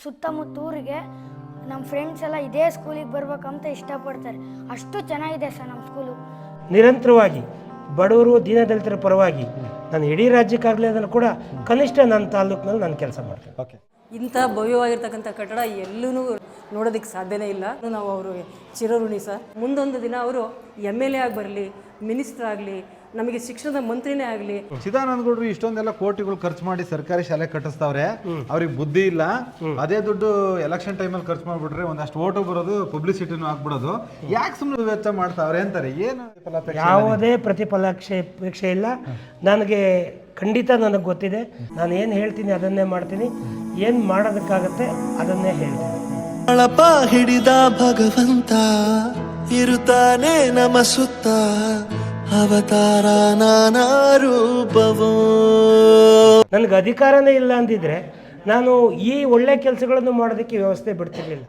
ಸುತ್ತಮುತ್ತ ಊರಿಗೆ ನಮ್ಮ ಫ್ರೆಂಡ್ಸ್ ಎಲ್ಲ ಇದೇ ಸ್ಕೂಲಿಗೆ ಬರ್ಬೇಕಂತ ಇಷ್ಟಪಡ್ತಾರೆ. ಅಷ್ಟು ಚೆನ್ನಾಗಿದೆ ಸರ್ ನಮ್ಮ ಸ್ಕೂಲು. ನಿರಂತರವಾಗಿ ಬಡವರು ದೀನದಲಿತರ ಪರವಾಗಿ ನಾನು ಇಡೀ ರಾಜ್ಯಕ್ಕಾಗಲಿ ಕೂಡ ಕನಿಷ್ಠ ನನ್ನ ತಾಲೂಕಿನಲ್ಲಿ ನಾನು ಕೆಲಸ ಮಾಡ್ತೇನೆ. ಓಕೆ, ಇಂಥ ಭವ್ಯವಾಗಿರ್ತಕ್ಕಂಥ ಕಟ್ಟಡ ಎಲ್ಲೂ ನೋಡೋದಕ್ಕೆ ಸಾಧ್ಯನೇ ಇಲ್ಲ. ನಾವು ಅವರು ಚಿರಋಣಿ ಸರ್. ಮುಂದೊಂದು ದಿನ ಅವರು MLA ಆಗಿ ಬರಲಿ, ಮಿನಿಸ್ಟರ್ ಆಗಲಿ, ನಮಗೆ ಶಿಕ್ಷಣದ ಮಂತ್ರಿನೇ ಆಗಲಿ. ಚಿದಾನಂದ ಗೌಡರು ಇಷ್ಟೊಂದೆಲ್ಲ ಕೋಟಿಗಳು ಖರ್ಚು ಮಾಡಿ ಸರ್ಕಾರಿ ಶಾಲೆ ಕಟ್ಟಿಸ್ತಾವ್ರೆ, ಅವ್ರಿಗೆ ಬುದ್ಧಿ ಇಲ್ಲ. ಅದೇ ದುಡ್ಡು ಎಲೆಕ್ಷನ್ ಟೈಮಲ್ಲಿ ಖರ್ಚು ಮಾಡ್ಬಿಟ್ರೆ ಒಂದಷ್ಟು ಓಟು ಬರೋದು, ಪಬ್ಲಿಸಿಟಿನೂ ಆಗ್ಬಿಡೋದು. ಯಾಕೆ ಸುಮ್ಮನೆ ವೆಚ್ಚ ಮಾಡ್ತಾವ್ರೆ ಅಂತಾರೆ. ಏನು ಯಾವುದೇ ಪ್ರತಿಫಲಾಪೇಕ್ಷೆ ಇಲ್ಲ ನನಗೆ. ಖಂಡಿತ ನನಗೆ ಗೊತ್ತಿದೆ, ನಾನು ಏನು ಹೇಳ್ತೀನಿ ಅದನ್ನೇ ಮಾಡ್ತೀನಿ, ಏನು ಮಾಡೋದಕ್ಕಾಗತ್ತೆ ಅದನ್ನೇ ಹೇಳ್ತೀನಿ. ಅಳಪ ಹಿಡಿದ ಭಗವಂತ ಇರುತ್ತಾನೆ ನಮ ಸುತ್ತ, ಅವತಾರ ನಾನಾ ರೂಪವೋ. ನನಗೆ ಅಧಿಕಾರನೇ ಇಲ್ಲ ಅಂದಿದ್ರೆ ನಾನು ಈ ಒಳ್ಳೆ ಕೆಲಸಗಳನ್ನು ಮಾಡೋದಕ್ಕೆ ವ್ಯವಸ್ಥೆ ಬಿಡ್ತಿರ್ಲಿಲ್ಲ.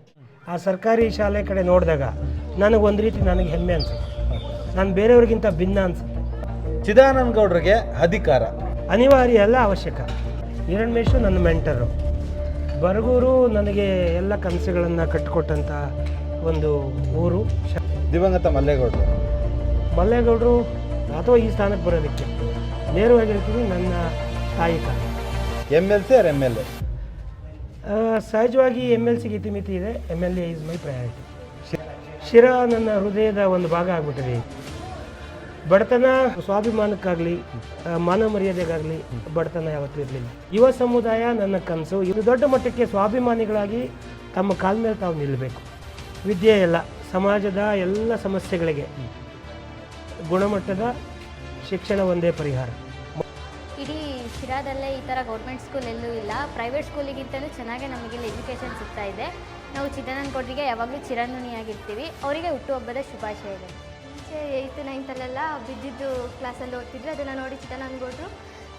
ಆ ಸರ್ಕಾರಿ ಶಾಲೆ ಕಡೆ ನೋಡಿದಾಗ ನನಗೊಂದು ರೀತಿ ನನಗೆ ಹೆಮ್ಮೆ ಅನಿಸುತ್ತೆ. ನಾನು ಬೇರೆಯವ್ರಿಗಿಂತ ಭಿನ್ನ ಅನಿಸುತ್ತೆ. ಚಿದಾನಂದ ಗೌಡರಿಗೆ ಅಧಿಕಾರ ಅನಿವಾರ್ಯ ಅಲ್ಲ, ಅವಶ್ಯಕ. ಹಿರಣ್ಮೇಶು ನನ್ನ ಮೆಂಟರು. ಬರಗೂರು ನನಗೆ ಎಲ್ಲ ಕನಸುಗಳನ್ನು ಕಟ್ಟಿಕೊಟ್ಟಂಥ ಒಂದು ಊರು. ದಿವಂಗತ ಮಲ್ಲೇಗೌಡರು. ಮಲ್ಲೇಗೌಡರು ಅಥವಾ ಈ ಸ್ಥಾನಕ್ಕೆ ಬರೋದಕ್ಕೆ ನೇರವಾಗಿ ಹೇಳ್ತೀನಿ, ನನ್ನ ತಾಯಿ ಕಾರಣ. MLC or MLA? ಸಹಜವಾಗಿ MLCಗೆ ಇತಿಮಿತಿ ಇದೆ, MLA is my priority. Sira ನನ್ನ ಹೃದಯದ ಒಂದು ಭಾಗ ಆಗ್ಬಿಟ್ಟಿದೆ. ಬಡತನ ಸ್ವಾಭಿಮಾನಕ್ಕಾಗಲಿ ಮಾನವ ಮರ್ಯಾದೆಗಾಗಲಿ ಬಡತನ ಯಾವತ್ತೂ ಇರಲಿಲ್ಲ. ಯುವ ಸಮುದಾಯ ನನ್ನ ಕನಸು. ಇದು ದೊಡ್ಡ ಮಟ್ಟಕ್ಕೆ ಸ್ವಾಭಿಮಾನಿಗಳಾಗಿ ತಮ್ಮ ಕಾಲ ಮೇಲೆ ತಾವು ನಿಲ್ಲಬೇಕು. ವಿದ್ಯೆ ಎಲ್ಲ ಸಮಾಜದ ಎಲ್ಲ ಸಮಸ್ಯೆಗಳಿಗೆ ಗುಣಮಟ್ಟದ ಶಿಕ್ಷಣ ಒಂದೇ ಪರಿಹಾರ. ಇಡೀ ಶಿರಾದಲ್ಲೇ ಈ ಥರ ಗೌರ್ಮೆಂಟ್ ಸ್ಕೂಲ್ ಎಲ್ಲೂ ಇಲ್ಲ. ಪ್ರೈವೇಟ್ ಸ್ಕೂಲಿಗಿಂತಲೂ ಚೆನ್ನಾಗಿ ನಮಗಿಲ್ಲಿ ಎಜುಕೇಷನ್ ಸಿಗ್ತಾ ಇದೆ. ನಾವು ಚಿದಾನಂದ ಗೌಡರಿಗೆ ಯಾವಾಗಲೂ ಚಿರಋಣಿಯಾಗಿರ್ತೀವಿ. ಅವರಿಗೆ ಹುಟ್ಟುಹಬ್ಬದ ಶುಭಾಶಯಗಳು. ಮುಂಚೆ 8th 9th ಬಿದ್ದಿದ್ದು ಕ್ಲಾಸಲ್ಲಿ ಓದ್ತಿದ್ವಿ. ಅದನ್ನು ನೋಡಿ ಚಿದಾನಂದ ಗೌಡರು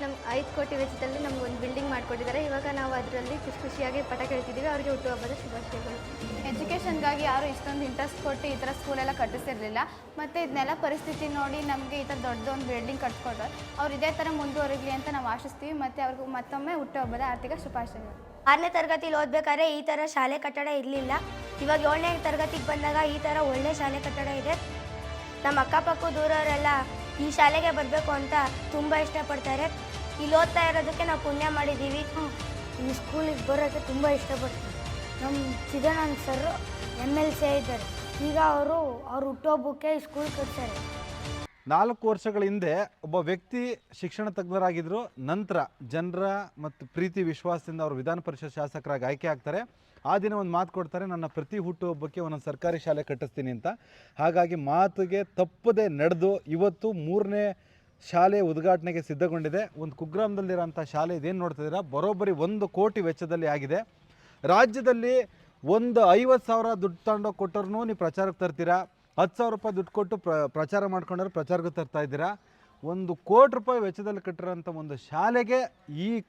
ನಮ್ಮ 5 ಕೋಟಿ ವೆಚ್ಚದಲ್ಲಿ ನಮಗೊಂದು ಬಿಲ್ಡಿಂಗ್ ಮಾಡಿಕೊಟ್ಟಿದ್ದಾರೆ. ಇವಾಗ ನಾವು ಅದರಲ್ಲಿ ಖುಷಿಯಾಗಿ ಪಾಠ ಕೇಳ್ತಿದ್ದೀವಿ. ಅವರಿಗೆ ಹುಟ್ಟುಹಬ್ಬದ ಶುಭಾಶಯಗಳು. ಎಜುಕೇಷನ್ಗಾಗಿ ಯಾರು ಇಷ್ಟೊಂದು ಇಂಟ್ರೆಸ್ಟ್ ಕೊಟ್ಟು ಈ ಥರ ಸ್ಕೂಲೆಲ್ಲ ಕಟ್ಟಿಸಿರಲಿಲ್ಲ. ಮತ್ತು ಇದನ್ನೆಲ್ಲ ಪರಿಸ್ಥಿತಿ ನೋಡಿ ನಮಗೆ ಈ ಥರ ದೊಡ್ಡದೊಂದು ಬಿಲ್ಡಿಂಗ್ ಕಟ್ಕೊಟ್ರು. ಅವ್ರು ಇದೇ ಥರ ಮುಂದುವರಿಗಲಿ ಅಂತ ನಾವು ಆಶಿಸ್ತೀವಿ. ಮತ್ತು ಅವ್ರಿಗೂ ಮತ್ತೊಮ್ಮೆ ಹುಟ್ಟುಹಬ್ಬದ ಆರ್ಥಿಕ ಶುಭಾಶಯಗಳು. 6ನೇ ತರಗತಿಲಿ ಓದಬೇಕಾದ್ರೆ ಈ ಥರ ಶಾಲೆ ಕಟ್ಟಡ ಇರಲಿಲ್ಲ. ಇವಾಗ 7ನೇ ತರಗತಿಗೆ ಬಂದಾಗ ಈ ಥರ ಒಳ್ಳೆ ಶಾಲೆ ಕಟ್ಟಡ ಇದೆ. ನಮ್ಮ ಅಕ್ಕಪಕ್ಕ ದೂರವರೆಲ್ಲ ಈ ಶಾಲೆಗೆ ಬರಬೇಕು ಅಂತ ತುಂಬ ಇಷ್ಟಪಡ್ತಾರೆ. ಇಲ್ಲಿ ಓದ್ತಾ ಇರೋದಕ್ಕೆ ನಾವು ಪುಣ್ಯ ಮಾಡಿದ್ದೀವಿ. ಈ ಸ್ಕೂಲಿಗೆ ಬರೋಕ್ಕೆ ತುಂಬ ಇಷ್ಟಪಡ್ತೀನಿ. ನಮ್ಮ ಚಿದಾನಂದ ಸರ್ MLC ಇದ್ದಾರೆ. ಈಗ ಅವ್ರ ಹುಟ್ಟುಹಬ್ಬಕ್ಕೆ ಈ ಸ್ಕೂಲ್ ಕಟ್ತಾರೆ. 4 ವರ್ಷಗಳ ಹಿಂದೆ ಒಬ್ಬ ವ್ಯಕ್ತಿ ಶಿಕ್ಷಣ ತಜ್ಞರಾಗಿದ್ದರು. ನಂತರ ಜನರ ಮತ್ತು ಪ್ರೀತಿ ವಿಶ್ವಾಸದಿಂದ ಅವರು ವಿಧಾನ ಪರಿಷತ್ ಶಾಸಕರಾಗಿ ಆಯ್ಕೆ ಆಗ್ತಾರೆ. ಆ ದಿನ ಒಂದು ಮಾತು ಕೊಡ್ತಾರೆ, ನನ್ನ ಪ್ರತಿ ಹುಟ್ಟುಹಬ್ಬಕ್ಕೆ ಒಂದೊಂದು ಸರ್ಕಾರಿ ಶಾಲೆ ಕಟ್ಟಿಸ್ತೀನಿ ಅಂತ. ಹಾಗಾಗಿ ಮಾತಿಗೆ ತಪ್ಪದೆ ನಡೆದು ಇವತ್ತು 3ನೇ ಶಾಲೆ ಉದ್ಘಾಟನೆಗೆ ಸಿದ್ಧಗೊಂಡಿದೆ. ಒಂದು ಕುಗ್ರಾಮದಲ್ಲಿರೋಂಥ ಶಾಲೆ ಇದೇನು ನೋಡ್ತಿದ್ದೀರಾ, ಬರೋಬ್ಬರಿ 1 ಕೋಟಿ ವೆಚ್ಚದಲ್ಲಿ ಆಗಿದೆ. ರಾಜ್ಯದಲ್ಲಿ ಒಂದು 50,000 ದುಡ್ಡು ತಗೊಂಡೋಗಿ ಕೊಟ್ಟರು ನೀವು ಪ್ರಚಾರಕ್ಕೆ ತರ್ತೀರಾ, 10,000 ರೂಪಾಯಿ ದುಡ್ಡು ಕೊಟ್ಟು ಪ್ರಚಾರ ಮಾಡ್ಕೊಂಡ್ರೆ ಪ್ರಚಾರಕ್ಕೆ ತರ್ತಾ ಇದ್ದೀರಾ. 1 ಕೋಟಿ ರೂಪಾಯಿ ವೆಚ್ಚದಲ್ಲಿ ಕಟ್ಟಿರೋಂಥ ಒಂದು ಶಾಲೆಗೆ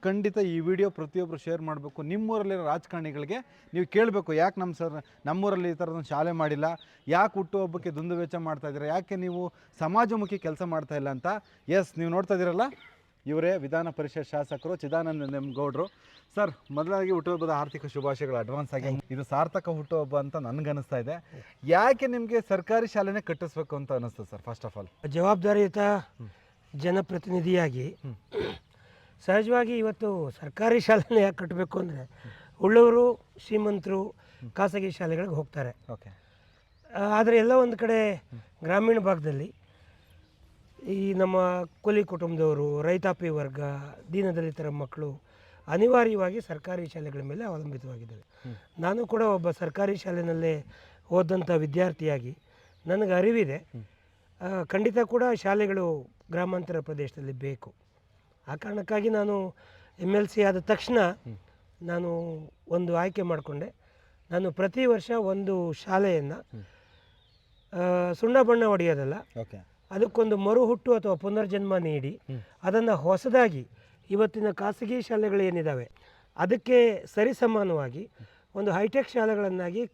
ಖಂಡಿತ ಈ ವಿಡಿಯೋ ಪ್ರತಿಯೊಬ್ಬರು ಶೇರ್ ಮಾಡಬೇಕು. ನಿಮ್ಮೂರಲ್ಲಿರೋ ರಾಜಕಾರಣಿಗಳಿಗೆ ನೀವು ಕೇಳಬೇಕು, ಯಾಕೆ ನಮ್ಮೂರಲ್ಲಿ ಈ ಥರದೊಂದು ಶಾಲೆ ಮಾಡಿಲ್ಲ, ಯಾಕೆ ಹುಟ್ಟುಹಬ್ಬಕ್ಕೆ ದುಂದು ವೆಚ್ಚ ಮಾಡ್ತಾಯಿದ್ದೀರಾ, ಯಾಕೆ ನೀವು ಸಮಾಜಮುಖಿ ಕೆಲಸ ಮಾಡ್ತಾ ಇಲ್ಲ ಅಂತ. ಎಸ್, ನೀವು ನೋಡ್ತಾ ಇದ್ದೀರಲ್ಲ, ಇವರೇ ವಿಧಾನ ಪರಿಷತ್ ಶಾಸಕರು ಚಿದಾನಂದ ಗೌಡರು. ಸರ್, ಮೊದಲಾಗಿ ಹುಟ್ಟುಹಬ್ಬದ ಆರ್ಥಿಕ ಶುಭಾಶಯಗಳು ಅಡ್ವಾನ್ಸ್ ಆಗಿ. ಇದು ಸಾರ್ಥಕ ಹುಟ್ಟುಹಬ್ಬ ಅಂತ ನನಗನ್ನಿಸ್ತಾ ಇದೆ. ಯಾಕೆ ನಿಮಗೆ ಸರ್ಕಾರಿ ಶಾಲೆನೇ ಕಟ್ಟಿಸ್ಬೇಕು ಅಂತ ಅನ್ನಿಸ್ತು ಸರ್? ಫಸ್ಟ್ ಆಫ್ ಆಲ್, ಜವಾಬ್ದಾರಿಯುತ ಜನಪ್ರತಿನಿಧಿಯಾಗಿ ಸಹಜವಾಗಿ ಇವತ್ತು ಸರ್ಕಾರಿ ಶಾಲೆನ ಯಾಕೆ ಕಟ್ಟಬೇಕು ಅಂದರೆ, ಉಳ್ಳವರು ಶ್ರೀಮಂತರು ಖಾಸಗಿ ಶಾಲೆಗಳಿಗೆ ಹೋಗ್ತಾರೆ. ಓಕೆ. ಆದರೆ ಎಲ್ಲ ಒಂದು ಕಡೆ ಗ್ರಾಮೀಣ ಭಾಗದಲ್ಲಿ ಈ ನಮ್ಮ ಕೂಲಿ ಕುಟುಂಬದವರು, ರೈತಾಪಿ ವರ್ಗ, ದೀನದಲಿತರ ಮಕ್ಕಳು ಅನಿವಾರ್ಯವಾಗಿ ಸರ್ಕಾರಿ ಶಾಲೆಗಳ ಮೇಲೆ ಅವಲಂಬಿತವಾಗಿದ್ದಾರೆ. ನಾನು ಕೂಡ ಒಬ್ಬ ಸರ್ಕಾರಿ ಶಾಲೆಯಲ್ಲೇ ಓದಂಥ ವಿದ್ಯಾರ್ಥಿಯಾಗಿ ನನಗೆ ಅರಿವಿದೆ. ಖಂಡಿತ ಕೂಡ ಶಾಲೆಗಳು ಗ್ರಾಮಾಂತರ ಪ್ರದೇಶದಲ್ಲಿ ಬೇಕು. ಆ ಕಾರಣಕ್ಕಾಗಿ ನಾನು MLC ಆದ ತಕ್ಷಣ ನಾನು ಒಂದು ಆಯ್ಕೆ ಮಾಡಿಕೊಂಡೆ. ನಾನು ಪ್ರತಿ ವರ್ಷ ಒಂದು ಶಾಲೆಯನ್ನು ಸುಣ್ಣ ಬಣ್ಣ ಹೊಡೆಯೋದಲ್ಲ, ಅದಕ್ಕೊಂದು ಮರುಹುಟ್ಟು ಅಥವಾ ಪುನರ್ಜನ್ಮ ನೀಡಿ ಅದನ್ನು ಹೊಸದಾಗಿ ಇವತ್ತಿನ ಖಾಸಗಿ ಶಾಲೆಗಳು ಏನಿದ್ದಾವೆ ಅದಕ್ಕೆ ಸರಿಸಮಾನವಾಗಿ ಒಂದು ಹೈಟೆಕ್ ಶಾಲೆಗಳನ್ನಾಗಿ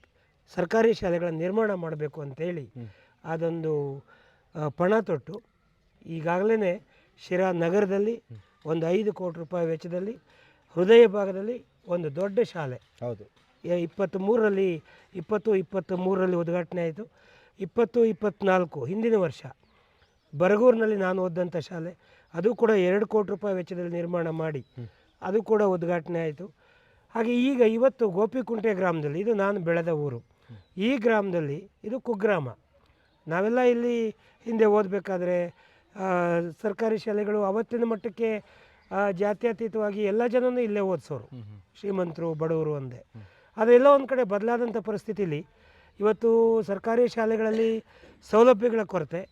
ಸರ್ಕಾರಿ ಶಾಲೆಗಳನ್ನು ನಿರ್ಮಾಣ ಮಾಡಬೇಕು ಅಂತೇಳಿ ಅದೊಂದು ಪಣ ತೊಟ್ಟು ಈಗಾಗಲೇ ಶಿರಾ ನಗರದಲ್ಲಿ ಒಂದು 5 ಕೋಟಿ ರೂಪಾಯಿ ವೆಚ್ಚದಲ್ಲಿ ಹೃದಯ ಭಾಗದಲ್ಲಿ ಒಂದು ದೊಡ್ಡ ಶಾಲೆ. ಹೌದು. 23ರಲ್ಲಿ ಉದ್ಘಾಟನೆ ಆಯಿತು. 24 ಹಿಂದಿನ ವರ್ಷ ಬರಗೂರಿನಲ್ಲಿ ನಾನು ಓದಿದಂಥ ಶಾಲೆ, ಅದು ಕೂಡ 2 ಕೋಟಿ ರೂಪಾಯಿ ವೆಚ್ಚದಲ್ಲಿ ನಿರ್ಮಾಣ ಮಾಡಿ ಅದು ಕೂಡ ಉದ್ಘಾಟನೆ ಆಯಿತು. ಹಾಗೆ ಈಗ ಇವತ್ತು ಗೋಪಿಕುಂಟೆ ಗ್ರಾಮದಲ್ಲಿ, ಇದು ನಾನು ಬೆಳೆದ ಊರು, ಈ ಗ್ರಾಮದಲ್ಲಿ ಇದು ಕುಗ್ರಾಮ. ನಾವೆಲ್ಲ ಇಲ್ಲಿ ಹಿಂದೆ ಓದಬೇಕಾದ್ರೆ ಸರ್ಕಾರಿ ಶಾಲೆಗಳು ಅವತ್ತಿನ ಮಟ್ಟಕ್ಕೆ ಜಾತ್ಯತೀತವಾಗಿ ಎಲ್ಲ ಜನನೂ ಇಲ್ಲೇ ಓದಿಸೋರು, ಶ್ರೀಮಂತರು ಬಡವರು ಒಂದೇ. ಅದೆಲ್ಲ ಒಂದು ಕಡೆ ಬದಲಾದಂಥ ಪರಿಸ್ಥಿತಿಲಿ ಇವತ್ತು ಸರ್ಕಾರಿ ಶಾಲೆಗಳಲ್ಲಿ ಸೌಲಭ್ಯಗಳ ಕೊರತೆ,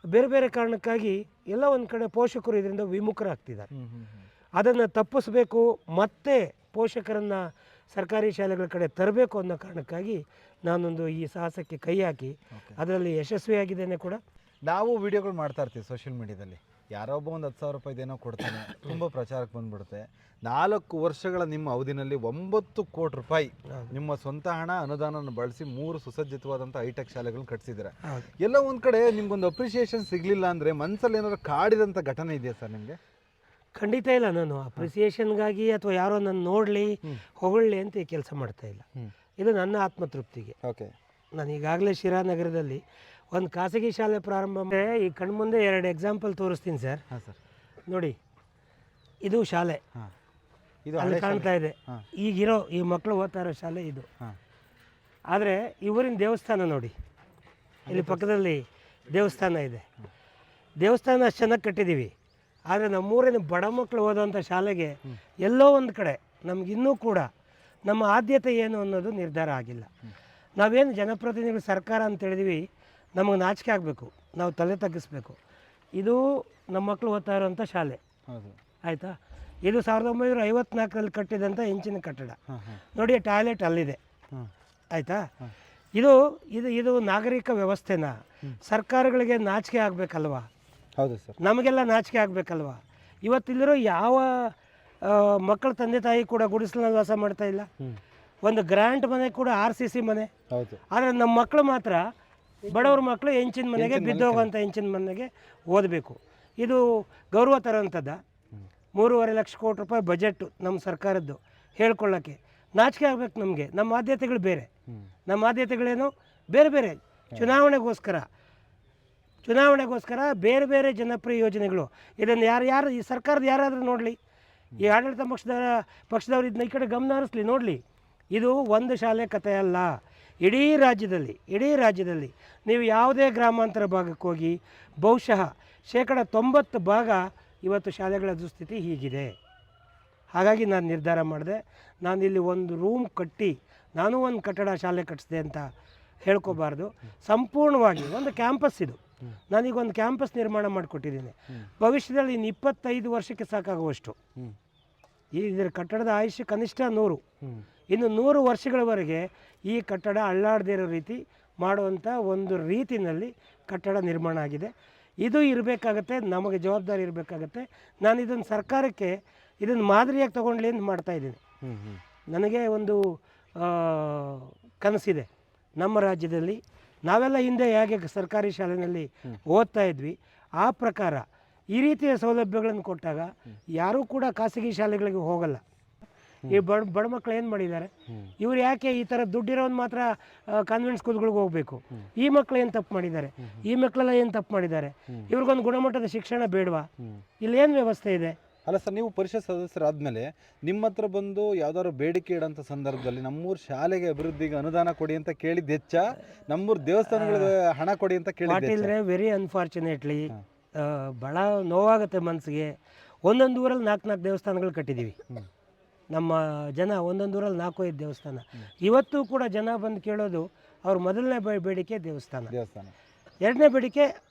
ಬೇರೆ ಬೇರೆ ಕಾರಣಕ್ಕಾಗಿ ಎಲ್ಲ ಒಂದು ಕಡೆ ಪೋಷಕರು ಇದರಿಂದ ವಿಮುಖರಾಗ್ತಿದ್ದಾರೆ. ಅದನ್ನು ತಪ್ಪಿಸ್ಬೇಕು, ಮತ್ತೆ ಪೋಷಕರನ್ನು ಸರ್ಕಾರಿ ಶಾಲೆಗಳ ಕಡೆ ತರಬೇಕು ಅನ್ನೋ ಕಾರಣಕ್ಕಾಗಿ ನಾನೊಂದು ಈ ಸಾಹಸಕ್ಕೆ ಕೈ ಹಾಕಿ ಅದರಲ್ಲಿ ಯಶಸ್ವಿಯಾಗಿದ್ದೇನೆ ಕೂಡ. ನಾವು ವಿಡಿಯೋಗಳು ಮಾಡ್ತಾ ಇರ್ತೀವಿ ಸೋಷಿಯಲ್ ಮೀಡಿಯಾದಲ್ಲಿ, ಯಾರೋ ಒಬ್ಬ ಒಂದು 10,000 ರೂಪಾಯಿದೇನೋ ಕೊಡ್ತಾನೆ, ತುಂಬ ಪ್ರಚಾರಕ್ಕೆ ಬಂದುಬಿಡುತ್ತೆ. 4 ವರ್ಷಗಳ ನಿಮ್ಮ ಅವಧಿನಲ್ಲಿ 9 ಕೋಟಿ ರೂಪಾಯಿ ನಿಮ್ಮ ಸ್ವಂತ ಹಣ ಅನುದಾನವನ್ನು ಬಳಸಿ 3 ಸುಸಜ್ಜಿತವಾದಂಥ ಹೈಟೆಕ್ ಶಾಲೆಗಳನ್ನ ಕಟ್ಟಿಸಿದ್ದಾರೆ. ಎಲ್ಲ ಒಂದು ಕಡೆ ನಿಮ್ಗೊಂದು ಅಪ್ರಿಸಿಯೇಷನ್ ಸಿಗಲಿಲ್ಲ ಅಂದರೆ ಮನಸ್ಸಲ್ಲಿ ಏನಾದ್ರು ಕಾಡಿದಂಥ ಘಟನೆ ಇದೆಯಾ ಸರ್ ನಿಮಗೆ? ಖಂಡಿತ ಇಲ್ಲ. ನಾನು ಅಪ್ರಿಸಿಯೇಷನ್ಗಾಗಿ ಅಥವಾ ಯಾರೋ ನನ್ನ ನೋಡಲಿ ಹೊಗಳ್ಳಿ ಅಂತ ಈ ಕೆಲಸ ಮಾಡ್ತಾಯಿಲ್ಲ. ಇದು ನನ್ನ ಆತ್ಮತೃಪ್ತಿಗೆ. ಓಕೆ. ನಾನು ಈಗಾಗಲೇ ಶಿರಾನಗರದಲ್ಲಿ ಒಂದು ಖಾಸಗಿ ಶಾಲೆ ಪ್ರಾರಂಭ ಮಾಡಿ ಈ ಕಣ್ಮುಂದೆ 2 ಎಕ್ಸಾಂಪಲ್ ತೋರಿಸ್ತೀನಿ ಸರ್. ಹಾಂ ಸರ್. ನೋಡಿ, ಇದು ಶಾಲೆ, ಇದು ಅಲ್ಲಿ ಕಾಣ್ತಾ ಇದೆ. ಈಗಿರೋ ಈ ಮಕ್ಕಳು ಓದ್ತಾ ಇರೋ ಶಾಲೆ ಇದು. ಆದರೆ ಈ ಊರಿನ ದೇವಸ್ಥಾನ ನೋಡಿ, ಇಲ್ಲಿ ಪಕ್ಕದಲ್ಲಿ ದೇವಸ್ಥಾನ ಇದೆ. ದೇವಸ್ಥಾನ ಅಷ್ಟು ಚೆನ್ನಾಗಿ ಕಟ್ಟಿದ್ದೀವಿ, ಆದರೆ ನಮ್ಮೂರಿನ ಬಡ ಮಕ್ಕಳು ಓದೋವಂಥ ಶಾಲೆಗೆ ಎಲ್ಲೋ ಒಂದು ಕಡೆ ನಮಗಿನ್ನೂ ಕೂಡ ನಮ್ಮ ಆದ್ಯತೆ ಏನು ಅನ್ನೋದು ನಿರ್ಧಾರ ಆಗಿಲ್ಲ. ನಾವೇನು ಜನಪ್ರತಿನಿಧಿಗಳು ಸರ್ಕಾರ ಅಂತ ಹೇಳಿದ್ವಿ, ನಮಗೆ ನಾಚಿಕೆ ಆಗಬೇಕು, ನಾವು ತಲೆ ತಗ್ಗಿಸ್ಬೇಕು. ಇದು ನಮ್ಮ ಮಕ್ಕಳು ಓದ್ತಾ ಇರೋವಂಥ ಶಾಲೆ, ಆಯಿತಾ? ಇದು 1954ರಲ್ಲಿ ಕಟ್ಟಿದಂಥ ಹೆಂಚಿನ ಕಟ್ಟಡ. ನೋಡಿ, ಟಾಯ್ಲೆಟ್ ಅಲ್ಲಿದೆ, ಆಯಿತಾ? ಇದು ಇದು ಇದು ನಾಗರಿಕ ವ್ಯವಸ್ಥೆನ ಸರ್ಕಾರಗಳಿಗೆ ನಾಚಿಕೆ ಆಗಬೇಕಲ್ವಾ? ಹೌದು ಸರ್. ನಮಗೆಲ್ಲ ನಾಚಿಕೆ ಆಗಬೇಕಲ್ವಾ? ಇವತ್ತಿಲ್ಲಿರೋ ಯಾವ ಮಕ್ಕಳ ತಂದೆ ತಾಯಿ ಕೂಡ ಗುಡಿಸಲಲ್ಲಿ ವಾಸ ಮಾಡ್ತಾ ಇಲ್ಲ. ಒಂದು ಗ್ರ್ಯಾಂಟ್ ಮನೆ ಕೂಡ RCC ಮನೆ. ಹೌದು. ಆದರೆ ನಮ್ಮ ಮಕ್ಕಳು ಮಾತ್ರ, ಬಡವ್ರ ಮಕ್ಕಳು ಹೆಂಚಿನ ಮನೆಗೆ, ಬಿದ್ದೋಗುವಂಥ ಹೆಂಚಿನ ಮನೆಗೆ ಓದಬೇಕು. ಇದು ಗೌರವ ತರೋಂಥದ್ದು. 3.5 ಲಕ್ಷ ಕೋಟಿ ರೂಪಾಯಿ ಬಜೆಟ್ಟು ನಮ್ಮ ಸರ್ಕಾರದ್ದು. ಹೇಳ್ಕೊಳ್ಳೋಕ್ಕೆ ನಾಚಿಕೆ ಆಗಬೇಕು ನಮಗೆ. ನಮ್ಮ ಆದ್ಯತೆಗಳು ಬೇರೆ. ನಮ್ಮ ಆದ್ಯತೆಗಳೇನು? ಬೇರೆ ಬೇರೆ. ಚುನಾವಣೆಗೋಸ್ಕರ ಬೇರೆ ಬೇರೆ ಜನಪ್ರಿಯ ಯೋಜನೆಗಳು. ಇದನ್ನು ಯಾರು ಈ ಸರ್ಕಾರದ ಯಾರಾದರೂ ನೋಡಲಿ, ಈ ಆಡಳಿತ ಪಕ್ಷದವ್ರು ಇದನ್ನ ಈ ಕಡೆ ಗಮನ ಹರಿಸ್ಲಿ, ನೋಡಲಿ. ಇದು ಒಂದು ಶಾಲೆ ಕಥೆ ಅಲ್ಲ. ಇಡೀ ರಾಜ್ಯದಲ್ಲಿ ನೀವು ಯಾವುದೇ ಗ್ರಾಮಾಂತರ ಭಾಗಕ್ಕೆ ಹೋಗಿ ಬಹುಶಃ 90% ಭಾಗ ಇವತ್ತು ಶಾಲೆಗಳ ದುಸ್ಥಿತಿ ಹೀಗಿದೆ. ಹಾಗಾಗಿ ನಾನು ನಿರ್ಧಾರ ಮಾಡಿದೆ, ನಾನು ಇಲ್ಲಿ ಒಂದು ರೂಮ್ ಕಟ್ಟಿ ನಾನು ಒಂದು ಕಟ್ಟಡ ಶಾಲೆ ಕಟ್ಟಿಸಿದೆ ಅಂತ ಹೇಳ್ಕೋಬಾರ್ದು. ಸಂಪೂರ್ಣವಾಗಿ ಒಂದು ಕ್ಯಾಂಪಸ್ ಇದು. ನಾನೀಗ ಒಂದು ಕ್ಯಾಂಪಸ್ ನಿರ್ಮಾಣ ಮಾಡಿಕೊಟ್ಟಿದ್ದೀನಿ. ಭವಿಷ್ಯದಲ್ಲಿ ಇನ್ನು 25 ವರ್ಷಕ್ಕೆ ಸಾಕಾಗುವಷ್ಟು. ಇದರ ಕಟ್ಟಡದ ಆಯುಷ್ಯ ಕನಿಷ್ಠ 100. ಇನ್ನು 100 ವರ್ಷಗಳವರೆಗೆ ಈ ಕಟ್ಟಡ ಅಳ್ಳಾಡದೇ ಇರೋ ರೀತಿ ಮಾಡುವಂಥ ಒಂದು ರೀತಿಯಲ್ಲಿ ಕಟ್ಟಡ ನಿರ್ಮಾಣ ಆಗಿದೆ. ಇದು ಇರಬೇಕಾಗತ್ತೆ, ನಮಗೆ ಜವಾಬ್ದಾರಿ ಇರಬೇಕಾಗತ್ತೆ. ನಾನು ಇದನ್ನು ಸರ್ಕಾರಕ್ಕೆ ಇದನ್ನು ಮಾದರಿಯಾಗಿ ತೊಗೊಂಡ್ಲಿ ಅಂತ ಮಾಡ್ತಾಯಿದ್ದೀನಿ. ನನಗೆ ಒಂದು ಕನಸಿದೆ. ನಮ್ಮ ರಾಜ್ಯದಲ್ಲಿ ನಾವೆಲ್ಲ ಹಿಂದೆ ಹೇಗೆ ಸರ್ಕಾರಿ ಶಾಲೆಯಲ್ಲಿ ಓದ್ತಾ ಇದ್ವಿ, ಆ ಪ್ರಕಾರ ಈ ರೀತಿಯ ಸೌಲಭ್ಯಗಳನ್ನು ಕೊಟ್ಟಾಗ ಯಾರೂ ಕೂಡ ಖಾಸಗಿ ಶಾಲೆಗಳಿಗೆ ಹೋಗಲ್ಲ. ಈ ಬಡ ಮಕ್ಕಳು ಏನು ಮಾಡಿದ್ದಾರೆ, ಇವ್ರು ಯಾಕೆ ಈ ಥರ ದುಡ್ಡಿರೋನು ಮಾತ್ರ ಕಾನ್ವೆಂಟ್ ಸ್ಕೂಲ್ಗಳಿಗೆ ಹೋಗಬೇಕು? ಈ ಮಕ್ಕಳು ಏನು ತಪ್ಪು ಮಾಡಿದ್ದಾರೆ? ಈ ಮಕ್ಕಳೆಲ್ಲ ಏನು ತಪ್ಪು ಮಾಡಿದ್ದಾರೆ? ಇವ್ರಿಗೊಂದು ಗುಣಮಟ್ಟದ ಶಿಕ್ಷಣ ಬೇಡವಾ? ಇಲ್ಲೇನು ವ್ಯವಸ್ಥೆ ಇದೆ? ಅಲ್ಲ ಸರ್, ನೀವು ಪರಿಷತ್ ಸದಸ್ಯರಾದಮೇಲೆ ನಿಮ್ಮ ಹತ್ರ ಬಂದು ಯಾವ್ದಾದ್ರು ಬೇಡಿಕೆ ಇಡೋಂಥ ಸಂದರ್ಭದಲ್ಲಿ ನಮ್ಮೂರು ಶಾಲೆಗೆ ಅಭಿವೃದ್ಧಿಗೆ ಅನುದಾನ ಕೊಡಿ ಅಂತ ಕೇಳಿದ್ದು ಹೆಚ್ಚ, ನಮ್ಮೂರು ದೇವಸ್ಥಾನಗಳಿಗೆ ಹಣ ಕೊಡಿ ಅಂತ ಕೇಳಿದ್ರೆ? ವೆರಿ ಅನ್ಫಾರ್ಚುನೇಟ್ಲಿ ಭಾಳ ನೋವಾಗುತ್ತೆ ಮನಸ್ಸಿಗೆ. ಒಂದೊಂದು ಊರಲ್ಲಿ 4 ದೇವಸ್ಥಾನಗಳು ಕಟ್ಟಿದ್ದೀವಿ. ನಮ್ಮ ಜನ ಒಂದೊಂದು ಊರಲ್ಲಿ 4-5 ದೇವಸ್ಥಾನ. ಇವತ್ತು ಕೂಡ ಜನ ಬಂದು ಕೇಳೋದು ಅವ್ರ ಮೊದಲನೇ ಬೇಡಿಕೆ ದೇವಸ್ಥಾನ, ಎರಡನೇ ಬೇಡಿಕೆ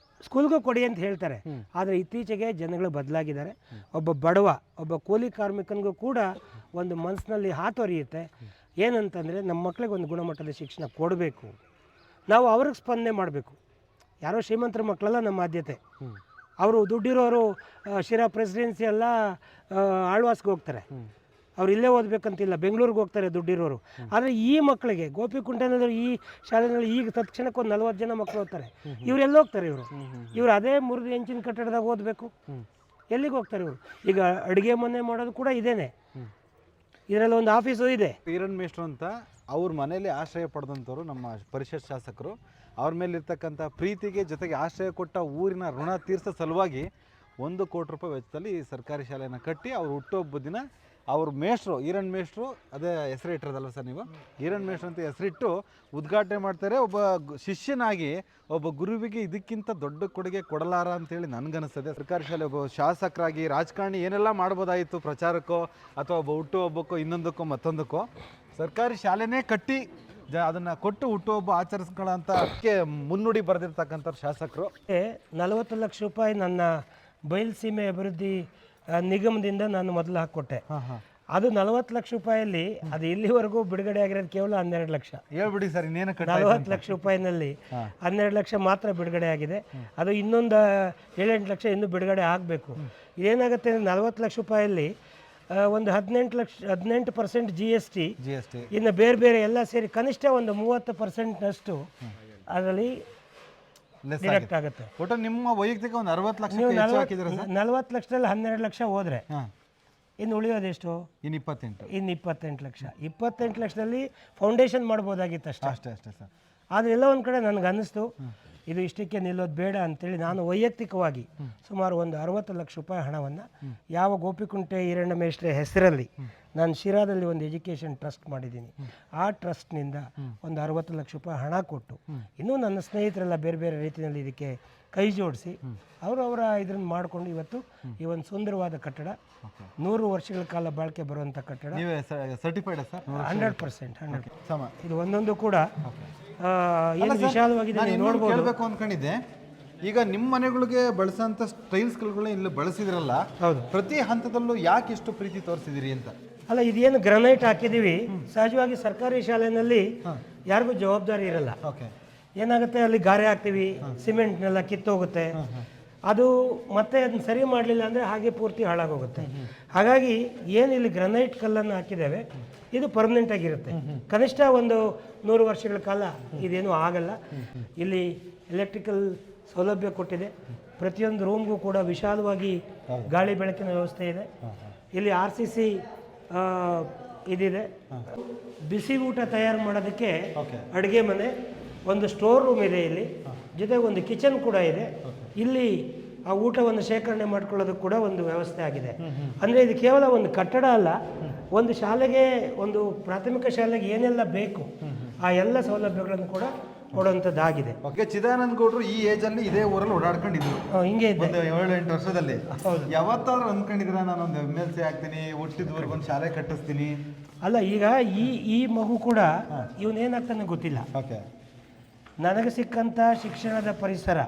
ಸ್ಕೂಲ್ಗೂ ಕೊಡಿ ಅಂತ ಹೇಳ್ತಾರೆ. ಆದರೆ ಇತ್ತೀಚೆಗೆ ಜನಗಳು ಬದಲಾಗಿದ್ದಾರೆ. ಒಬ್ಬ ಬಡವ, ಒಬ್ಬ ಕೂಲಿ ಕಾರ್ಮಿಕನಿಗೂ ಕೂಡ ಒಂದು ಮನಸ್ಸಿನಲ್ಲಿ ಹಾತೊರೆಯುತ್ತೆ. ಏನಂತಂದರೆ, ನಮ್ಮ ಮಕ್ಕಳಿಗೆ ಒಂದು ಗುಣಮಟ್ಟದ ಶಿಕ್ಷಣ ಕೊಡಬೇಕು, ನಾವು ಅವ್ರಿಗೆ ಸ್ಪಂದನೆ ಮಾಡಬೇಕು. ಯಾರೋ ಶ್ರೀಮಂತರ ಮಕ್ಕಳೆಲ್ಲ ನಮ್ಮ ಆದ್ಯತೆ. ಅವರು ದುಡ್ಡಿರೋರು ಶಿರಾ ಪ್ರೆಸಿಡೆನ್ಸಿ ಎಲ್ಲ ಆಳ್ವಾಸ್ಗೆ ಹೋಗ್ತಾರೆ, ಅವ್ರು ಇಲ್ಲೇ ಓದಬೇಕಂತಿಲ್ಲ, ಬೆಂಗಳೂರಿಗೆ ಹೋಗ್ತಾರೆ ದುಡ್ಡಿರೋರು. ಆದರೆ ಈ ಮಕ್ಕಳಿಗೆ ಗೋಪಿಕುಂಟೆನಲ್ಲಿ ಈ ಶಾಲೆಯಲ್ಲಿ ಈಗ ತತ್ಕ್ಷಣಕ್ಕೆ ಒಂದು 40 ಜನ ಮಕ್ಕಳು ಓದ್ತಾರೆ. ಇವರೆಲ್ಲ ಹೋಗ್ತಾರೆ? ಇವರು ಅದೇ 3 ಹೆಂಚಿನ ಕಟ್ಟಡದಾಗ ಓದಬೇಕು. ಎಲ್ಲಿಗೆ ಹೋಗ್ತಾರೆ ಇವರು? ಈಗ ಅಡುಗೆ ಮನೆ ಮಾಡೋದು ಕೂಡ ಇದೇನೆ. ಇದರಲ್ಲಿ ಒಂದು ಆಫೀಸು ಇದೆ. ಈರನ್ ಮೇಷ್ಟ್ರು ಅಂತ ಅವ್ರ ಮನೇಲಿ ಆಶ್ರಯ ಪಡೆದಂಥವ್ರು ನಮ್ಮ ಪರಿಷತ್ ಶಾಸಕರು. ಅವ್ರ ಮೇಲಿರ್ತಕ್ಕಂಥ ಪ್ರೀತಿಗೆ ಜೊತೆಗೆ ಆಶ್ರಯ ಕೊಟ್ಟ ಊರಿನ ಋಣ ತೀರ್ಸೋ ಸಲುವಾಗಿ 1 ಕೋಟಿ ರೂಪಾಯಿ ವೆಚ್ಚದಲ್ಲಿ ಈ ಸರ್ಕಾರಿ ಶಾಲೆಯನ್ನು ಕಟ್ಟಿ ಅವ್ರ ಹುಟ್ಟುಹಬ್ಬ ದಿನ ಅವ್ರ ಮೇಷ್ಟ್ರು ಈರನ್ ಮೇಷ್ಟ್ರು, ಅದೇ ಹೆಸರು ಇಟ್ಟಿರೋದಲ್ಲ ಸರ್ ನೀವು, ಈರನ್ ಮೇಷ್ಟ್ರು ಅಂತ ಹೆಸರಿಟ್ಟು ಉದ್ಘಾಟನೆ ಮಾಡ್ತಾರೆ. ಒಬ್ಬ ಶಿಷ್ಯನಾಗಿ ಒಬ್ಬ ಗುರುವಿಗೆ ಇದಕ್ಕಿಂತ ದೊಡ್ಡ ಕೊಡುಗೆ ಕೊಡಲಾರ ಅಂತೇಳಿ ನನಗನ್ನಿಸ್ತದೆ. ಸರ್ಕಾರಿ ಶಾಲೆ ಒಬ್ಬ ಶಾಸಕರಾಗಿ ರಾಜಕಾರಣಿ ಏನೆಲ್ಲ ಮಾಡ್ಬೋದಾಯಿತು ಪ್ರಚಾರಕ್ಕೋ ಅಥವಾ ಒಬ್ಬ ಹುಟ್ಟುಹಬ್ಬಕ್ಕೋ ಇನ್ನೊಂದಕ್ಕೋ ಮತ್ತೊಂದಕ್ಕೋ, ಸರ್ಕಾರಿ ಶಾಲೆನೇ ಕಟ್ಟಿ ಅದನ್ನು ಕೊಟ್ಟು ಹುಟ್ಟುಹಬ್ಬ ಆಚರಿಸ್ಕೊಳ್ಳೋಂಥ ಅದಕ್ಕೆ ಮುನ್ನುಡಿ ಬರೆದಿರ್ತಕ್ಕಂಥ ಶಾಸಕರು. 40 ಲಕ್ಷ ರೂಪಾಯಿ ನನ್ನ ಬಯಲುಸೀಮೆ ಅಭಿವೃದ್ಧಿ ನಿಗಮದಿಂದ ನಾನು ಮೊದಲು ಹಾಕ್ಕೊಟ್ಟೆ. ಅದು 40 ಲಕ್ಷ ರೂಪಾಯಲ್ಲಿ ಅದು ಇಲ್ಲಿವರೆಗೂ ಬಿಡುಗಡೆ ಆಗಿರೋದು ಕೇವಲ 12 ಲಕ್ಷ. ಹೇಳ್ಬಿಡಿ ಸರ್, ಇನ್ನೇನು 40 ಲಕ್ಷ ರೂಪಾಯಿನಲ್ಲಿ 12 ಲಕ್ಷ ಮಾತ್ರ ಬಿಡುಗಡೆ ಆಗಿದೆ. ಅದು ಇನ್ನೊಂದು 7-8 ಲಕ್ಷ ಇನ್ನೂ ಬಿಡುಗಡೆ ಆಗಬೇಕು. ಏನಾಗುತ್ತೆ ಅಂದರೆ 40 ಲಕ್ಷ ರೂಪಾಯಲ್ಲಿ ಒಂದು 18% GST, ಇನ್ನು ಬೇರೆ ಬೇರೆ ಎಲ್ಲ ಸೇರಿ ಕನಿಷ್ಠ ಒಂದು 30%ನಷ್ಟು ಅದರಲ್ಲಿ ಡಿಡಕ್ಟ್ ಆಗುತ್ತೆ. ಒಟ್ಟು ನಿಮ್ಮ ವೈಯಕ್ತಿಕ ಒಂದು 60 ಲಕ್ಷ ನೀವು 40 ಲಕ್ಷದಲ್ಲಿ 12 ಲಕ್ಷ ಹೋದರೆ ಇನ್ನು ಉಳಿಯೋದೆಷ್ಟು? ಇನ್ನು 28 ಲಕ್ಷ. 28 ಲಕ್ಷದಲ್ಲಿ ಫೌಂಡೇಶನ್ ಮಾಡ್ಬೋದಾಗಿತ್ತು ಅಷ್ಟೇ ಅಷ್ಟೇ ಸರ್. ಆದರೆ ಎಲ್ಲ ಒಂದು ಕಡೆ ನನಗೆ ಅನ್ನಿಸ್ತು ಇದು ಇಷ್ಟಕ್ಕೆ ನಿಲ್ಲೋದು ಬೇಡ ಅಂತೇಳಿ ನಾನು ವೈಯಕ್ತಿಕವಾಗಿ ಸುಮಾರು ಒಂದು 60 ಲಕ್ಷ ರೂಪಾಯಿ ಹಣವನ್ನು ಯಾವ ಗೋಪಿಕುಂಟೆ ಈರಣ್ಣ ಮೇಷ್ಟ್ರೆ ಹೆಸರಲ್ಲಿ ನಾನು ಶಿರಾದಲ್ಲಿ ಒಂದು ಎಜುಕೇಷನ್ ಟ್ರಸ್ಟ್ ಮಾಡಿದ್ದೀನಿ. ಆ ಟ್ರಸ್ಟ್ನಿಂದ ಒಂದು 60 ಲಕ್ಷ ರೂಪಾಯಿ ಹಣ ಕೊಟ್ಟು ಇನ್ನೂ ನನ್ನ ಸ್ನೇಹಿತರೆಲ್ಲ ಬೇರೆ ಬೇರೆ ರೀತಿಯಲ್ಲಿ ಇದಕ್ಕೆ ಕೈ ಜೋಡಿಸಿ ಅವರ ಇದನ್ನು ಮಾಡಿಕೊಂಡು ಇವತ್ತು ಈ ಒಂದು ಸುಂದರವಾದ ಕಟ್ಟಡ 100 ವರ್ಷಗಳ ಕಾಲ ಬಾಳಿಕೆ ಬರುವಂಥ ಕಟ್ಟಡ. Certified sir 100%. ಇದು ಒಂದೊಂದು ಕೂಡ ಏನು ವಿಶಾಲವಾಗಿದೆ ನೋಡ್ಬೋದು. ಹೇಳಬೇಕು ಅಂದ್ಕೊಂಡಿದ್ದೆ, ಈಗ ನಿಮ್ಮ ಮನೆಗಳಿಗೆ ಬಳಸೋಂಥ ಟೈಲ್ಸ್ಗಳನ್ನ ಇಲ್ಲಿ ಬಳಸಿದ್ರಲ್ಲ, ಹೌದು, ಪ್ರತಿ ಹಂತದಲ್ಲೂ ಯಾಕೆ ಇಷ್ಟು ಪ್ರೀತಿ ತೋರಿಸಿದಿರಿ ಅಂತ? ಅಲ್ಲ, ಇದೇನು ಗ್ರನೈಟ್ ಹಾಕಿದ್ದೀವಿ, ಸಹಜವಾಗಿ ಸರ್ಕಾರಿ ಶಾಲೆಯಲ್ಲಿ ಯಾರಿಗೂ ಜವಾಬ್ದಾರಿ ಇರಲ್ಲ. ಏನಾಗುತ್ತೆ, ಅಲ್ಲಿ ಗಾರೆ ಹಾಕ್ತೀವಿ, ಸಿಮೆಂಟ್ನೆಲ್ಲ ಕಿತ್ತೋಗುತ್ತೆ, ಅದು ಮತ್ತೆ ಅದನ್ನ ಸರಿ ಮಾಡಲಿಲ್ಲ ಅಂದರೆ ಹಾಗೆ ಪೂರ್ತಿ ಹಾಳಾಗೋಗುತ್ತೆ. ಹಾಗಾಗಿ ಏನು ಇಲ್ಲಿ ಗ್ರನೈಟ್ ಕಲ್ಲನ್ನು ಹಾಕಿದ್ದೇವೆ ಇದು ಪರ್ಮನೆಂಟ್ ಆಗಿರುತ್ತೆ. ಕನಿಷ್ಠ ಒಂದು 100 ವರ್ಷಗಳ ಕಾಲ ಇದೇನೂ ಆಗಲ್ಲ. ಇಲ್ಲಿ ಎಲೆಕ್ಟ್ರಿಕಲ್ ಸೌಲಭ್ಯ ಕೊಟ್ಟಿದೆ. ಪ್ರತಿಯೊಂದು ರೂಮ್ಗೂ ಕೂಡ ವಿಶಾಲವಾಗಿ ಗಾಳಿ ಬೆಳಕಿನ ವ್ಯವಸ್ಥೆ ಇದೆ. ಇಲ್ಲಿ RCC ಇದಿದೆ. ಬಿಸಿ ಊಟ ತಯಾರು ಮಾಡೋದಕ್ಕೆ ಅಡುಗೆ ಮನೆ, ಒಂದು ಸ್ಟೋರ್ ರೂಮ್ ಇದೆ ಇಲ್ಲಿ, ಜೊತೆಗೆ ಒಂದು ಕಿಚನ್ ಕೂಡ ಇದೆ. ಇಲ್ಲಿ ಆ ಊಟವನ್ನು ಶೇಖರಣೆ ಮಾಡ್ಕೊಳ್ಳೋದಕ್ಕೆ ಕೂಡ ಒಂದು ವ್ಯವಸ್ಥೆ ಆಗಿದೆ. ಅಂದರೆ ಇದು ಕೇವಲ ಒಂದು ಕಟ್ಟಡ ಅಲ್ಲ, ಒಂದು ಶಾಲೆಗೆ, ಒಂದು ಪ್ರಾಥಮಿಕ ಶಾಲೆಗೆ ಏನೆಲ್ಲ ಬೇಕು ಆ ಎಲ್ಲ ಸೌಲಭ್ಯಗಳನ್ನು ಕೂಡ ಕೊಡುವಂಥದ್ದಾಗಿದೆ. ಚಿದಾನಂದ ಗೌಡರು ಈ ಏಜಲ್ಲಿ ಇದೇ ಊರಲ್ಲಿ ಓಡಾಡ್ಕೊಂಡಿದ್ರು. ಹಿಂಗೆ ಇದೆ 7-8 ವರ್ಷದಲ್ಲಿ. ಯಾವತ್ತಾದ್ರೂ ಅಂದ್ಕೊಂಡಿದ್ರ ನಾನೊಂದು MLC ಆಗ್ತೀನಿ, ಹುಟ್ಟಿದವರೆಗೆ ಒಂದು ಶಾಲೆ ಕಟ್ಟಿಸ್ತೀನಿ? ಅಲ್ಲ, ಈಗ ಈ ಮಗು ಕೂಡ ಇವನೇನಾಗ್ತಾನೆ ಗೊತ್ತಿಲ್ಲ. ನನಗೆ ಸಿಕ್ಕಂಥ ಶಿಕ್ಷಣದ ಪರಿಸರ,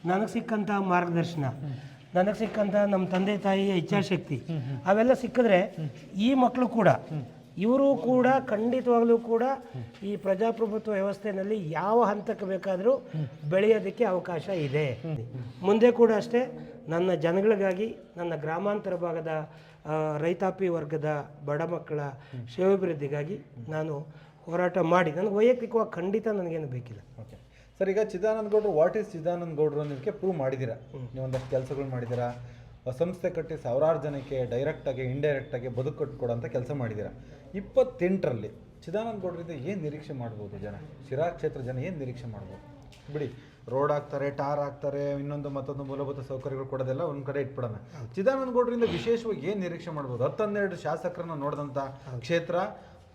ನನಗೆ ಸಿಕ್ಕಂಥ ಮಾರ್ಗದರ್ಶನ, ನನಗೆ ಸಿಕ್ಕಂಥ ನಮ್ಮ ತಂದೆ ತಾಯಿಯ ಇಚ್ಛಾಶಕ್ತಿ ಅವೆಲ್ಲ ಸಿಕ್ಕಿದ್ರೆ ಈ ಮಕ್ಕಳು ಕೂಡ, ಇವರು ಕೂಡ ಖಂಡಿತವಾಗಲೂ ಕೂಡ ಈ ಪ್ರಜಾಪ್ರಭುತ್ವ ವ್ಯವಸ್ಥೆಯಲ್ಲಿ ಯಾವ ಹಂತಕ್ಕೆ ಬೇಕಾದರೂ ಬೆಳೆಯೋದಕ್ಕೆ ಅವಕಾಶ ಇದೆ. ಮುಂದೆ ಕೂಡ ಅಷ್ಟೇ ನನ್ನ ಜನಗಳಿಗಾಗಿ, ನನ್ನ ಗ್ರಾಮಾಂತರ ಭಾಗದ ರೈತಾಪಿ ವರ್ಗದ ಬಡ ಮಕ್ಕಳ ಶ್ರೇಯೋಭಿವೃದ್ಧಿಗಾಗಿ ನಾನು ಹೋರಾಟ ಮಾಡಿ, ನನಗೆ ವೈಯಕ್ತಿಕವಾಗಿ ಖಂಡಿತ ನನಗೇನು ಬೇಕಿಲ್ಲ. ಸರ್, ಈಗ ಚಿದಾನಂದ ಗೌಡರು, ವಾಟ್ ಈಸ್ ಚಿದಾನಂದ ಗೌಡರು ಅನ್ನೋದಕ್ಕೆ ಪ್ರೂವ್ ಮಾಡಿದ್ದೀರಾ. ನೀವು ಒಂದಷ್ಟು ಕೆಲಸಗಳು ಮಾಡಿದ್ದೀರಾ, ಸಂಸ್ಥೆ ಕಟ್ಟಿ ಸಾವಿರಾರು ಜನಕ್ಕೆ ಡೈರೆಕ್ಟಾಗಿ ಇಂಡೈರೆಕ್ಟಾಗಿ ಬದುಕು ಕಟ್ಕೊಡೋಂಥ ಕೆಲಸ ಮಾಡಿದ್ದೀರಾ. 28ರಲ್ಲಿ ಚಿದಾನಂದ ಗೌಡರಿಂದ ಏನು ನಿರೀಕ್ಷೆ ಮಾಡ್ಬೋದು ಜನ, ಶಿರಾ ಕ್ಷೇತ್ರ ಜನ ಏನು ನಿರೀಕ್ಷೆ ಮಾಡ್ಬೋದು? ಬಿಡಿ, ರೋಡ್ ಹಾಕ್ತಾರೆ, ಟಾರ್ ಹಾಕ್ತಾರೆ, ಇನ್ನೊಂದು ಮತ್ತೊಂದು ಮೂಲಭೂತ ಸೌಕರ್ಯಗಳು ಕೊಡೋದೆಲ್ಲ ಒಂದು ಕಡೆ ಇಟ್ಬಿಡೋಣ. ಚಿದಾನಂದ ಗೌಡರಿಂದ ವಿಶೇಷವಾಗಿ ಏನು ನಿರೀಕ್ಷೆ ಮಾಡ್ಬೋದು? 10-12 ಶಾಸಕರನ್ನ ನೋಡಿದಂಥ ಕ್ಷೇತ್ರ,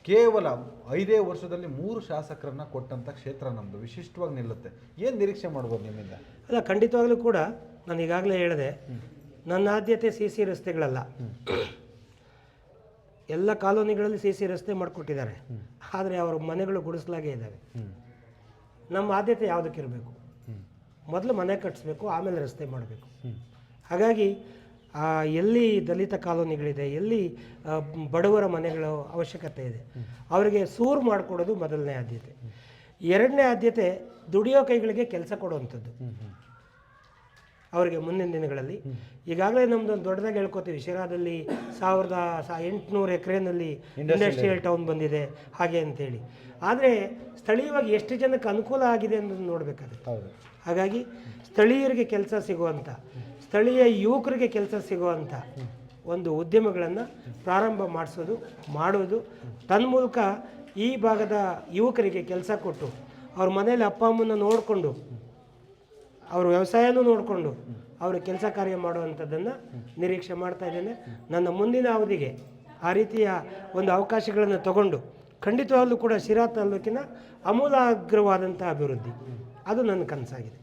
ಕೇವಲ 5 ವರ್ಷದಲ್ಲಿ 3 ಶಾಸಕರನ್ನ ಕೊಟ್ಟಂಥ ಕ್ಷೇತ್ರ ನಮ್ಮದು, ವಿಶಿಷ್ಟವಾಗಿ ನಿಲ್ಲುತ್ತೆ. ಏನು ನಿರೀಕ್ಷೆ ಮಾಡ್ಬೋದು ನಿಮ್ಮಿಂದ? ಅಲ್ಲ, ಖಂಡಿತವಾಗ್ಲೂ ಕೂಡ ನಾನು ಈಗಾಗಲೇ ಹೇಳಿದೆ, ನನ್ನ ಆದ್ಯತೆ CC ರಸ್ತೆಗಳಲ್ಲ. ಎಲ್ಲ ಕಾಲೋನಿಗಳಲ್ಲಿ CC ರಸ್ತೆ ಮಾಡಿಕೊಟ್ಟಿದ್ದಾರೆ, ಆದರೆ ಅವರ ಮನೆಗಳು ಗುಡಿಸಲಾಗೇ ಇದ್ದಾವೆ. ನಮ್ಮ ಆದ್ಯತೆ ಯಾವುದಕ್ಕಿರಬೇಕು? ಮೊದಲು ಮನೆ ಕಟ್ಟಿಸ್ಬೇಕು, ಆಮೇಲೆ ರಸ್ತೆ ಮಾಡಬೇಕು. ಹಾಗಾಗಿ ಎಲ್ಲಿ ದಲಿತ ಕಾಲೋನಿಗಳಿದೆ, ಎಲ್ಲಿ ಬಡವರ ಮನೆಗಳ ಅವಶ್ಯಕತೆ ಇದೆ, ಅವರಿಗೆ ಸೂರು ಮಾಡಿಕೊಡೋದು ಮೊದಲನೇ ಆದ್ಯತೆ. ಎರಡನೇ ಆದ್ಯತೆ ದುಡಿಯೋ ಕೈಗಳಿಗೆ ಕೆಲಸ ಕೊಡುವಂಥದ್ದು ಅವರಿಗೆ ಮುಂದಿನ ದಿನಗಳಲ್ಲಿ. ಈಗಾಗಲೇ ನಮ್ಮದೊಂದು ದೊಡ್ಡದಾಗಿ ಹೇಳ್ಕೊತೀವಿ, ಶಿರಾದಲ್ಲಿ 1800 ಎಕರೆನಲ್ಲಿ ಇಂಡಸ್ಟ್ರಿಯಲ್ ಟೌನ್ ಬಂದಿದೆ ಹಾಗೆ ಅಂತೇಳಿ. ಆದರೆ ಸ್ಥಳೀಯವಾಗಿ ಎಷ್ಟು ಜನಕ್ಕೆ ಅನುಕೂಲ ಆಗಿದೆ ಅನ್ನೋದು ನೋಡಬೇಕಾಗುತ್ತೆ. ಹಾಗಾಗಿ ಸ್ಥಳೀಯರಿಗೆ ಕೆಲಸ ಸಿಗುವಂಥ, ಸ್ಥಳೀಯ ಯುವಕರಿಗೆ ಕೆಲಸ ಸಿಗುವಂಥ ಒಂದು ಉದ್ಯಮಗಳನ್ನು ಪ್ರಾರಂಭ ಮಾಡೋದು ತನ್ಮೂಲಕ ಈ ಭಾಗದ ಯುವಕರಿಗೆ ಕೆಲಸ ಕೊಟ್ಟು ಅವ್ರ ಮನೇಲಿ ಅಪ್ಪ ಅಮ್ಮನ ನೋಡಿಕೊಂಡು ಅವ್ರ ವ್ಯವಸಾಯನೂ ನೋಡಿಕೊಂಡು ಅವರು ಕೆಲಸ ಕಾರ್ಯ ಮಾಡುವಂಥದ್ದನ್ನು ನಿರೀಕ್ಷೆ ಮಾಡ್ತಾ ಇದ್ದೇನೆ. ನನ್ನ ಮುಂದಿನ ಅವಧಿಗೆ ಆ ರೀತಿಯ ಒಂದು ಅವಕಾಶಗಳನ್ನು ತಗೊಂಡು ಖಂಡಿತವಾಗಲೂ ಕೂಡ ಶಿರಾ ತಾಲೂಕಿನ ಅಮೂಲಾಗ್ರವಾದಂಥ ಅಭಿವೃದ್ಧಿ ಅದು ನನ್ನ ಕನಸಾಗಿದೆ.